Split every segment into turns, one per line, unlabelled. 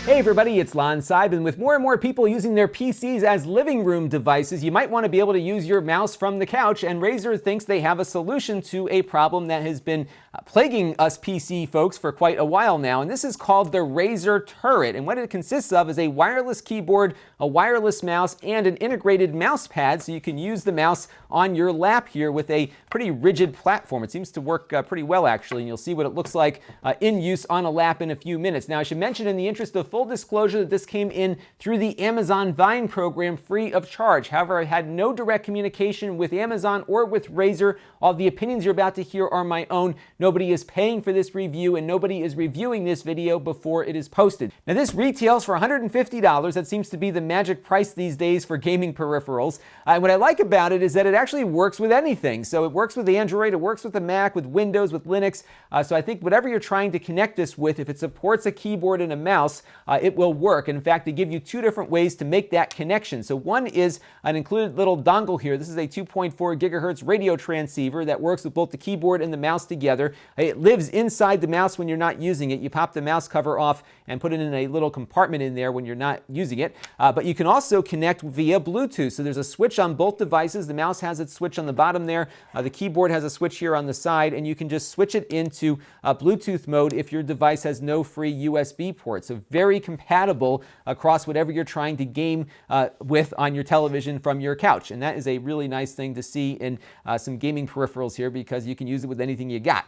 Hey everybody, it's Lon.TV, and with more and more people using their PCs as living room devices, you might want to be able to use your mouse from the couch, and Razer thinks they have a solution to a problem that has been plaguing us PC folks for quite a while now, and this is called the Razer Turret, and what it consists of is a wireless keyboard, a wireless mouse, and an integrated mouse pad, so you can use the mouse on your lap here with a pretty rigid platform. It seems to work pretty well actually, and you'll see what it looks like in use on a lap in a few minutes. Now I should mention, in the interest of full disclosure, that this came in through the Amazon Vine program free of charge. However, I had no direct communication with Amazon or with Razer. All the opinions you're about to hear are my own. Nobody is paying for this review, and nobody is reviewing this video before it is posted. Now this retails for $150. That seems to be the magic price these days for gaming peripherals. What I like about it is that it actually works with anything. So it works with Android, it works with the Mac, with Windows, with Linux. So I think whatever you're trying to connect this with, if it supports a keyboard and a mouse, it will work. And in fact, they give you two different ways to make that connection. So one is an included little dongle here. This is a 2.4 gigahertz radio transceiver that works with both the keyboard and the mouse together. It lives inside the mouse when you're not using it. You pop the mouse cover off and put it in a little compartment in there when you're not using it. But you can also connect via Bluetooth. So there's a switch on both devices. The mouse has its switch on the bottom there. The keyboard has a switch here on the side, and you can just switch it into Bluetooth mode if your device has no free USB port. So very compatible across whatever you're trying to game with on your television from your couch. And that is a really nice thing to see in some gaming peripherals here, because you can use it with anything you got.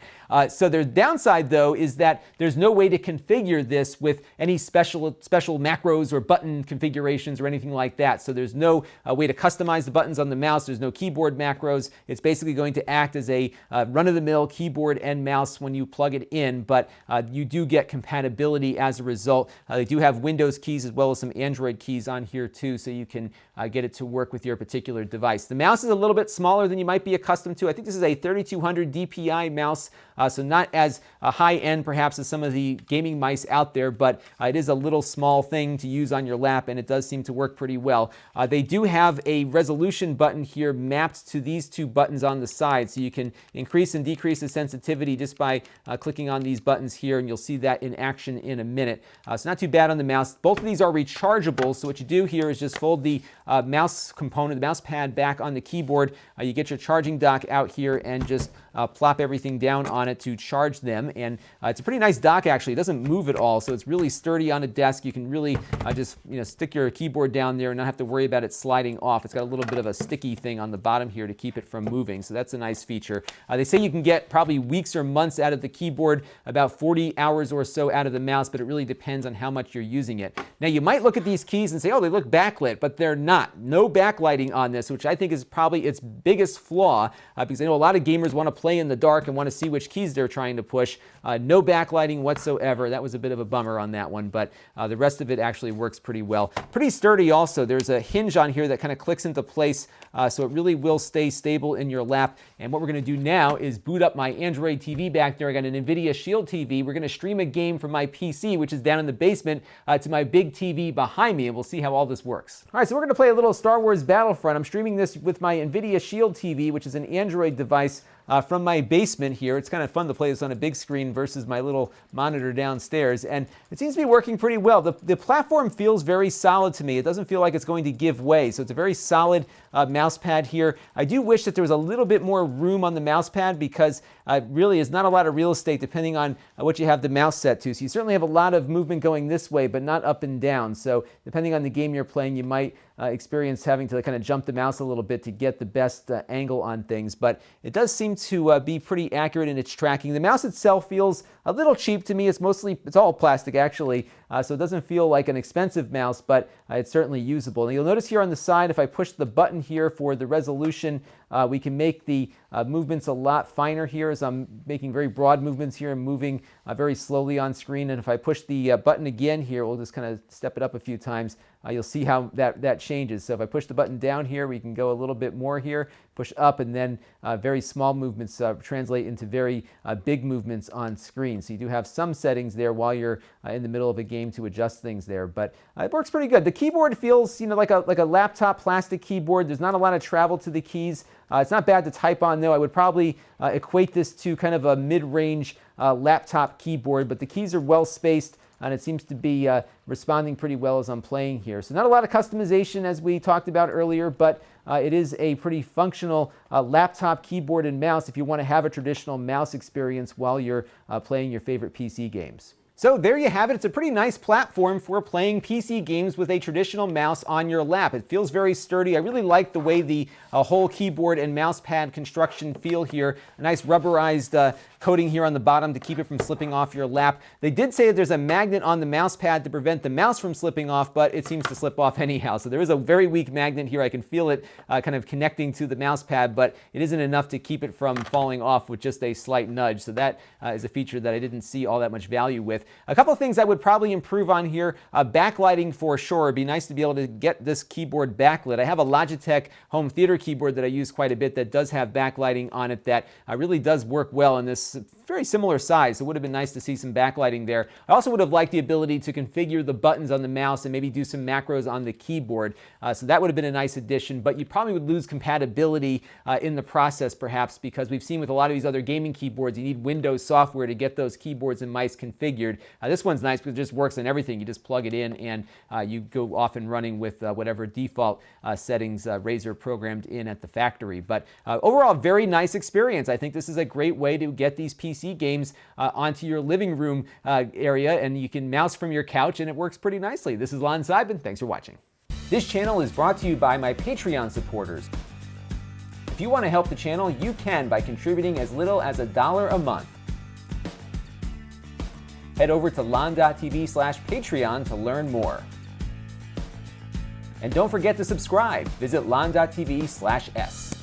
So the downside, though, is that there's no way to configure this with any special macros or button configurations or anything like that. So there's no way to customize the buttons on the mouse. There's no keyboard macros. It's basically going to act as a run-of-the-mill keyboard and mouse when you plug it in, but you do get compatibility as a result. They do have Windows keys as well as some Android keys on here too, so you can get it to work with your particular device. The mouse is a little bit smaller than you might be accustomed to. I think this is a 3200 DPI mouse, so not as high-end perhaps as some of the gaming mice out there, but it is a little small thing to use on your lap, and it does seem to work pretty well. They do have a resolution button here mapped to these two buttons on the side, so you can increase and decrease the sensitivity just by clicking on these buttons here, and you'll see that in action in a minute. So not too bad on the mouse. Both of these are rechargeable, so what you do here is just fold the mouse component, the mouse pad, back on the keyboard. You get your charging dock out here and just plop everything down on it to charge them. And it's a pretty nice dock actually. It doesn't move at all, so it's really sturdy on a desk. You can really just stick your keyboard down there and not have to worry about it sliding off. It's got a little bit of a sticky thing on the bottom here to keep it from moving, so that's a nice feature. They say you can get probably weeks or months out of the keyboard, about 40 hours or so out of the mouse, but it really depends on how much you're using it. Now you might look at these keys and say, oh, they look backlit, but they're not. No backlighting on this, which I think is probably its biggest flaw, because I know a lot of gamers want to play in the dark and want to see which keys they're trying to push. No backlighting whatsoever. That was a bit of a bummer on that one, but the rest of it actually works pretty well. Pretty sturdy also. There's a hinge on here that kind of clicks into place, so it really will stay stable in your lap. And what we're going to do now is boot up my Android TV back there. I got an NVIDIA Shield TV. We're going to stream a game from my PC, which is down in the basement, to my big TV behind me, and we'll see how all this works. All right, so we're going to play a little Star Wars Battlefront. I'm streaming this with my NVIDIA Shield TV, which is an Android device, from my basement here. It's kind of fun to play this on a big screen versus my little monitor downstairs, and it seems to be working pretty well. The platform feels very solid to me. It doesn't feel like it's going to give way, so it's a very solid mouse pad here. I do wish that there was a little bit more room on the mouse pad, because really is not a lot of real estate depending on what you have the mouse set to. So you certainly have a lot of movement going this way, but not up and down. So depending on the game you're playing, you might experience having to kind of jump the mouse a little bit to get the best angle on things, but it does seem to be pretty accurate in its tracking. The mouse itself feels a little cheap to me. It's all plastic actually, so it doesn't feel like an expensive mouse, but it's certainly usable. And you'll notice here on the side, if I push the button here for the resolution, we can make the movements a lot finer here, as I'm making very broad movements here and moving very slowly on screen. And if I push the button again here, we'll just kind of step it up a few times, you'll see how that changes. So if I push the button down here, we can go a little bit more here, push up, and then very small movements translate into very big movements on screen. So you do have some settings there while you're in the middle of a game to adjust things there, but it works pretty good. The keyboard feels like a laptop plastic keyboard. There's not a lot of travel to the keys. It's not bad to type on though. I would probably equate this to kind of a mid-range laptop keyboard, but the keys are well spaced. and it seems to be responding pretty well as I'm playing here. So not a lot of customization as we talked about earlier, but it is a pretty functional laptop keyboard and mouse if you want to have a traditional mouse experience while you're playing your favorite PC games. So there you have it. It's a pretty nice platform for playing PC games with a traditional mouse on your lap. It feels very sturdy. I really like the way the whole keyboard and mouse pad construction feel here. A nice rubberized coating here on the bottom to keep it from slipping off your lap. They did say that there's a magnet on the mouse pad to prevent the mouse from slipping off, but it seems to slip off anyhow. So there is a very weak magnet here. I can feel it kind of connecting to the mouse pad, but it isn't enough to keep it from falling off with just a slight nudge. So that is a feature that I didn't see all that much value with. A couple of things I would probably improve on here. Backlighting for sure. It'd be nice to be able to get this keyboard backlit. I have a Logitech home theater keyboard that I use quite a bit that does have backlighting on it that really does work well in this very similar size. It would have been nice to see some backlighting there. I also would have liked the ability to configure the buttons on the mouse and maybe do some macros on the keyboard. So that would have been a nice addition, but you probably would lose compatibility in the process perhaps, because we've seen with a lot of these other gaming keyboards, you need Windows software to get those keyboards and mice configured. This one's nice because it just works on everything. You just plug it in and you go off and running with whatever default settings Razer programmed in at the factory. But overall, very nice experience. I think this is a great way to get these PC games onto your living room area, and you can mouse from your couch, and it works pretty nicely. This is Lon.TV. Thanks for watching. This channel is brought to you by my Patreon supporters. If you want to help the channel, you can by contributing as little as $1 a month. Head over to Lon.TV/Patreon to learn more. And don't forget to subscribe. Visit Lon.TV/S.